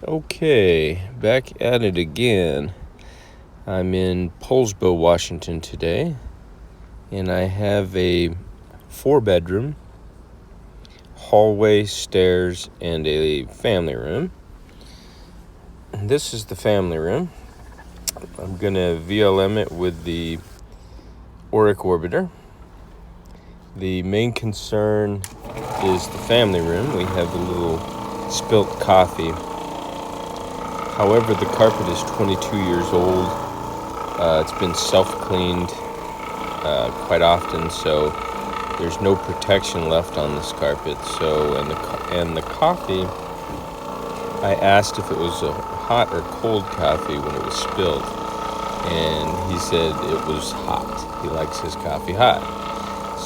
Okay, back at it again. I'm in Poulsbo, Washington today, and I have a 4-bedroom, hallway, stairs, and a family room. This is the family room. I'm going to VLM it with the Oreck orbiter. The main concern is the family room. We have a little spilt coffee. However, the carpet is 22 years old. It's been self-cleaned quite often, so there's no protection left on this carpet. So, and the coffee, I asked if it was a hot or cold coffee when it was spilled, and he said it was hot. He likes his coffee hot.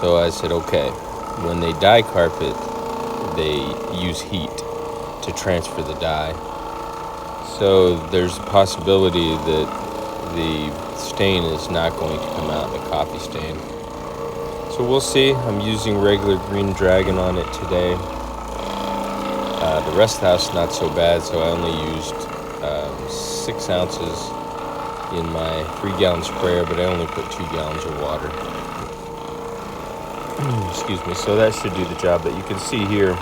So I said, okay. When they dye carpet, they use heat to transfer the dye. So there's a possibility that the stain is not going to come out, the coffee stain. So we'll see. I'm using regular Green Dragon on it today. The rest of the house is not so bad, so I only used 6 ounces in my 3-gallon sprayer, but I only put 2 gallons of water. Excuse me. So that should do the job. But you can see here,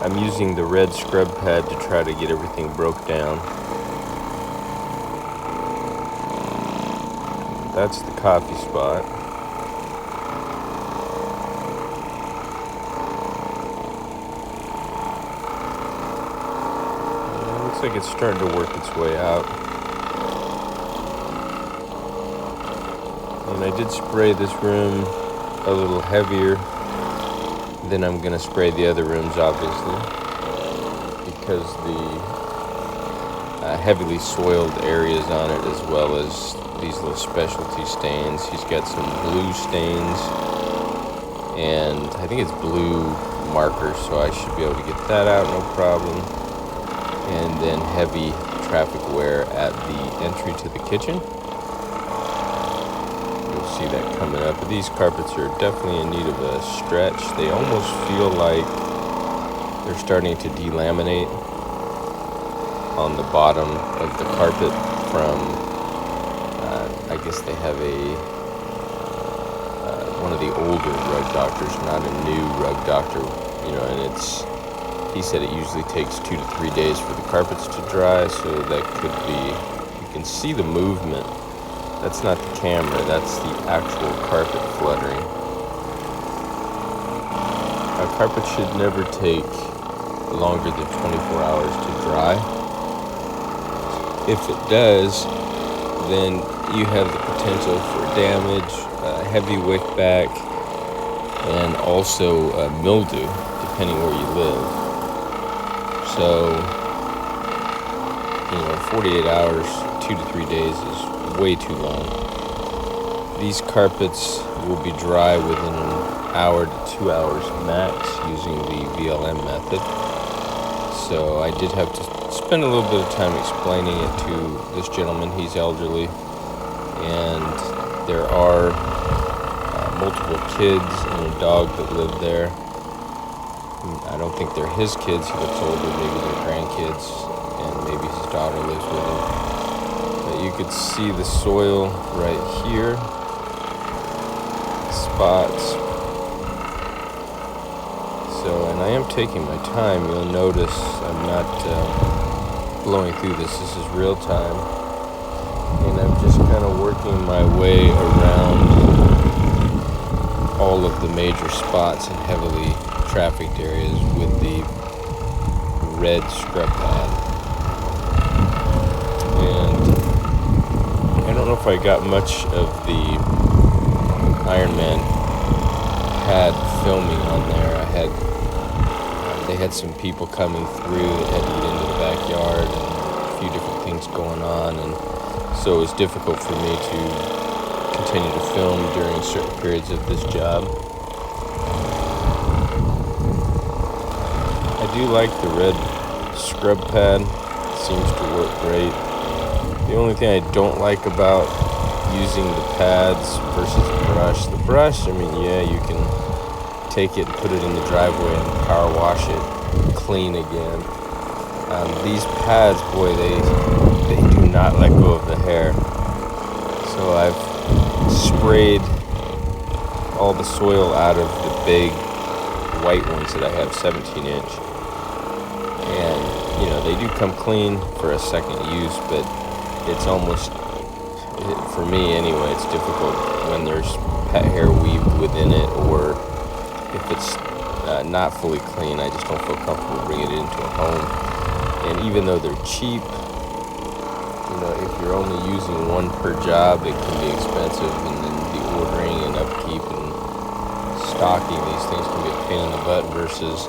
I'm using the red scrub pad to try to get everything broke down. That's the coffee spot. It looks like it's starting to work its way out. And I did spray this room a little heavier than I'm going to spray the other rooms, obviously, because the heavily soiled areas on it, as well as these little specialty stains. He's got some blue stains, and I think it's blue marker, so I should be able to get that out, no problem. And then heavy traffic wear at the entry to the kitchen. See that coming up. But these carpets are definitely in need of a stretch. They almost feel like they're starting to delaminate on the bottom of the carpet from, I guess they have one of the older rug doctors, not a new rug doctor, and he said it usually takes 2 to 3 days for the carpets to dry, so that could be, you can see the movement. That's not the camera, that's the actual carpet fluttering. A carpet should never take longer than 24 hours to dry. If it does, then you have the potential for damage, heavy wick back, and also mildew, depending where you live. So, 48 hours, 2 to 3 days is way too long. These carpets will be dry within an hour to 2 hours max using the VLM method. So I did have to spend a little bit of time explaining it to this gentleman. He's elderly, and there are multiple kids and a dog that live there. I don't think they're his kids. He looks older, maybe they're grandkids, and maybe his daughter lives with him. You could see the soil right here, spots. So, and I am taking my time. You'll notice I'm not blowing through this. This is real time. And I'm just kind of working my way around all of the major spots in heavily trafficked areas with the red scrub pad. I don't know if I got much of the Iron Man pad filming on there. They had some people coming through that had to get into the backyard, and a few different things going on, and so it was difficult for me to continue to film during certain periods of this job. I do like the red scrub pad. It seems to work great. The only thing I don't like about using the pads versus the brush, you can take it and put it in the driveway and power wash it clean again. These pads, boy, they do not let go of the hair. So I've sprayed all the soil out of the big white ones that I have, 17-inch. And, you know, they do come clean for a second use, but it's almost, for me anyway, it's difficult when there's pet hair weaved within it, or if it's not fully clean. I just don't feel comfortable bringing it into a home. And even though they're cheap, you know, if you're only using one per job, it can be expensive, and then the ordering and upkeep and stocking these things can be a pain in the butt versus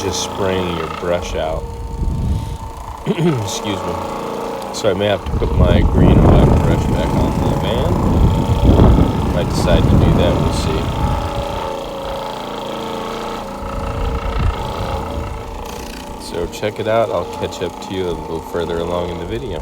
just spraying your brush out. Excuse me. So I may have to put my green and black brush back on the van. If I decide to do that, we'll see. So check it out. I'll catch up to you a little further along in the video.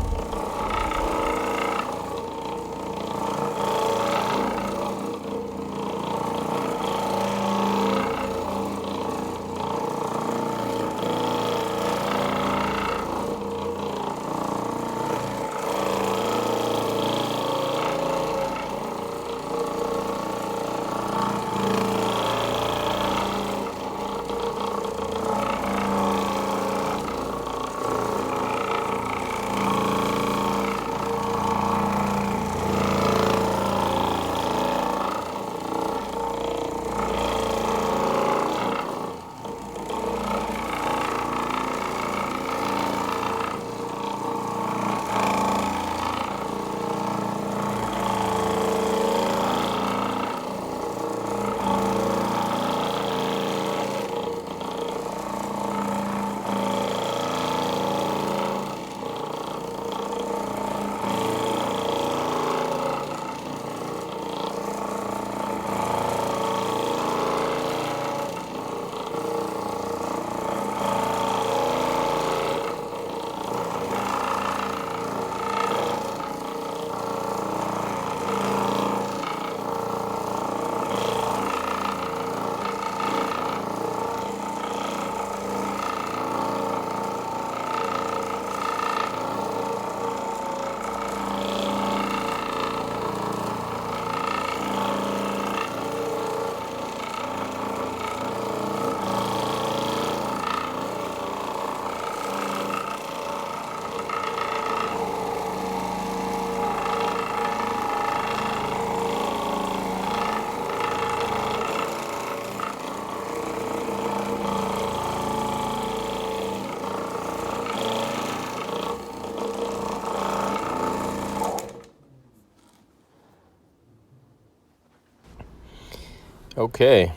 Okay,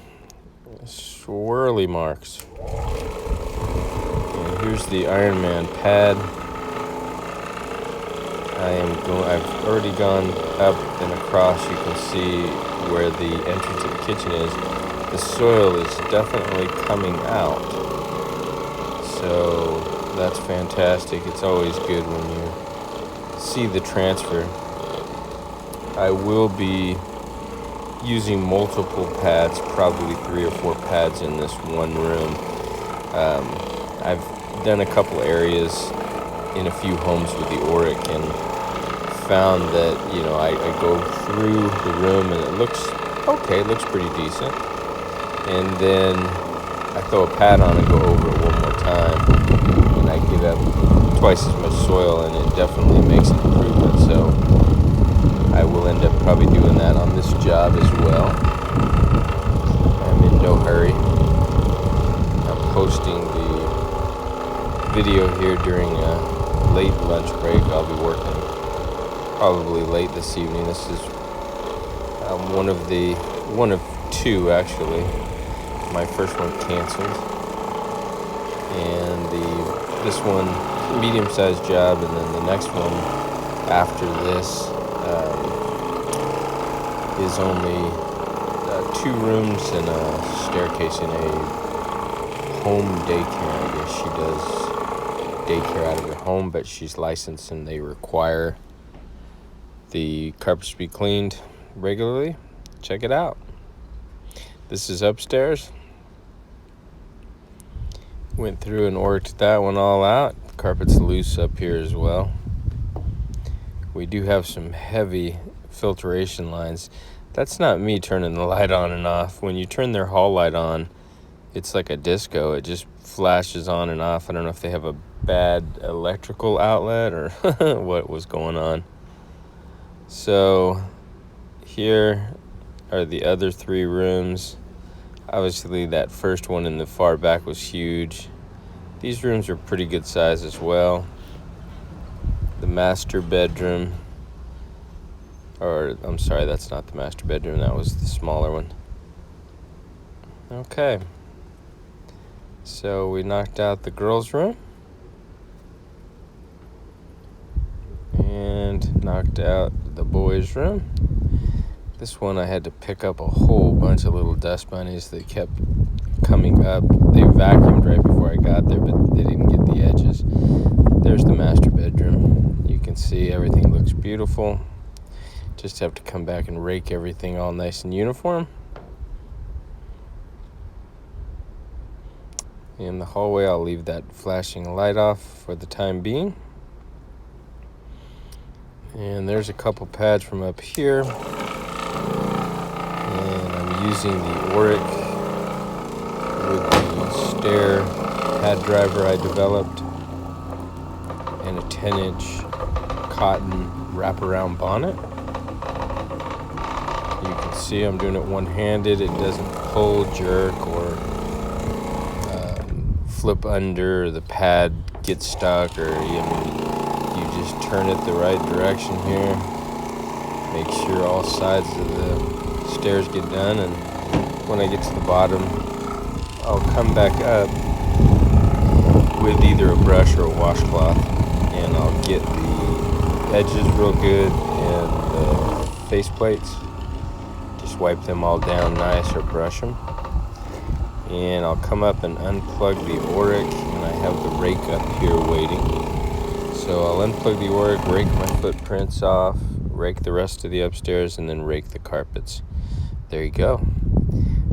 swirly marks. And here's the Iron Man pad. I've already gone up and across. You can see where the entrance to the kitchen is. The soil is definitely coming out. So that's fantastic. It's always good when you see the transfer. I will be using multiple pads, probably 3 or 4 pads in this one room. I've done a couple areas in a few homes with the Oreck and found that, you know, I go through the room and it looks okay, it looks pretty decent. And then I throw a pad on and go over it one more time, and I get up twice as much soil, and it definitely makes an improvement. So I will end up probably doing that on this job as well. I'm in no hurry. I'm posting the video here during a late lunch break. I'll be working probably late this evening. This is one of 2 actually. My first one canceled, and this one medium-sized job, and then the next one after this is only 2 rooms and a staircase in a home daycare. I guess she does daycare out of her home, but she's licensed and they require the carpets to be cleaned regularly. Check it out. This is upstairs. Went through and worked that one all out. Carpet's loose up here as well. We do have some heavy filtration lines. That's not me turning the light on and off. When you turn their hall light on, it's like a disco. It just flashes on and off. I don't know if they have a bad electrical outlet or what was going on. So here are the other 3 rooms. Obviously that first one in the far back was huge. These rooms are pretty good size as well. The master bedroom, or I'm sorry, that's not the master bedroom, that was the smaller one. Okay, so we knocked out the girls' room and knocked out the boys' room. This one I had to pick up a whole bunch of little dust bunnies that kept coming up. They vacuumed right before I got there, but they didn't get the edges. There's the master bedroom. You can see everything looks beautiful. Just have to come back and rake everything all nice and uniform. In the hallway, I'll leave that flashing light off for the time being. And there's a couple pads from up here. And I'm using the Oreck with the stair pad driver I developed and a 10-inch cotton wraparound bonnet. You can see I'm doing it one-handed. It doesn't pull, jerk, or flip under, or the pad gets stuck, or you just turn it the right direction here. Make sure all sides of the stairs get done, and when I get to the bottom, I'll come back up with either a brush or a washcloth, and I'll get the edges real good and the face plates. Just wipe them all down nice or brush them. And I'll come up and unplug the Oreck, and I have the rake up here waiting. So I'll unplug the Oreck, rake my footprints off, rake the rest of the upstairs, and then rake the carpets. There you go.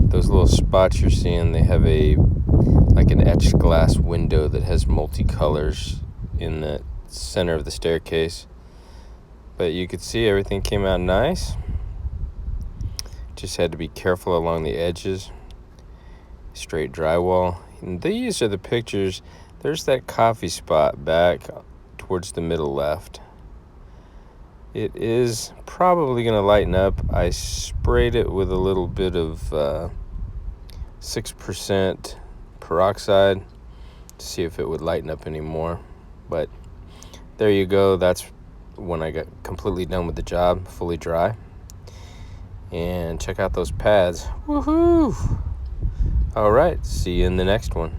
Those little spots you're seeing, they have like an etched glass window that has multicolors in the center of the staircase. But you could see everything came out nice. Just had to be careful along the edges. Straight drywall. And these are the pictures. There's that coffee spot back towards the middle left. It is probably going to lighten up. I sprayed it with a little bit of 6% peroxide to see if it would lighten up anymore. But there you go. That's when I got completely done with the job, fully dry. And check out those pads. Woohoo! All right, see you in the next one.